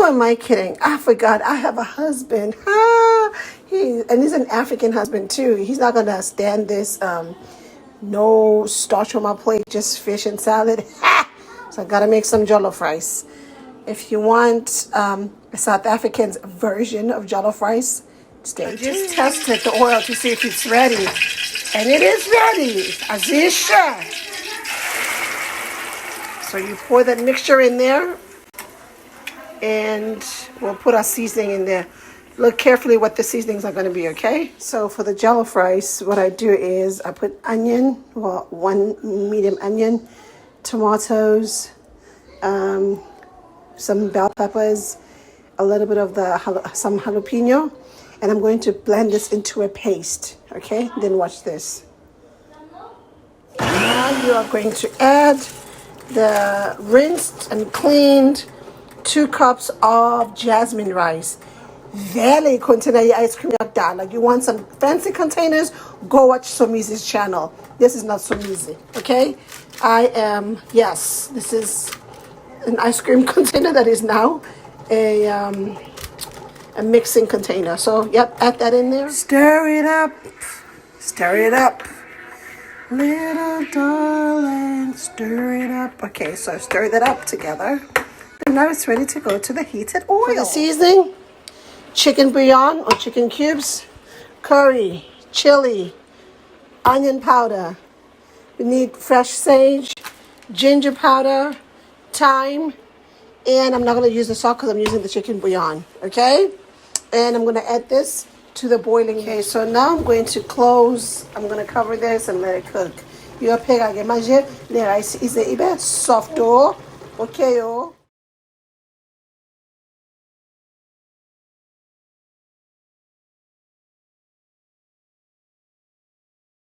am I kidding? I forgot. I have a husband. And he's an African husband too. He's not gonna stand this. No starch on my plate, just fish and salad. So I gotta make some jollof rice. If you want a South African's version of jollof rice, I just tested the oil to see if it's ready. And it is ready. Azisha. So you pour that mixture in there. And we'll put our seasoning in there. Look carefully what the seasonings are going to be, okay? So for the jollof rice, what I do is I put onion, well, 1 medium onion, tomatoes, some bell peppers, a little bit of some jalapeno, and I'm going to blend this into a paste, okay? Then watch this. Now you are going to add the rinsed and cleaned 2 cups of jasmine rice. Vele container your ice cream yakdala. Like you want some fancy containers, go watch Somizi's channel. This is not Somizi, okay? This is an ice cream container that is now a mixing container. So, yep, add that in there. Stir it up. Stir it up. Little darling, stir it up. Okay, so I stirred it up together. And now it's ready to go to the heated oil. For the seasoning, chicken bouillon or chicken cubes, curry, chili, onion powder. We need fresh sage, ginger powder, thyme, and I'm not going to use the salt because I'm using the chicken bouillon, okay? And I'm going to add this to the boiling. Okay, so now I'm going to cover this and let it cook. You pega manger le rice is soft, okay?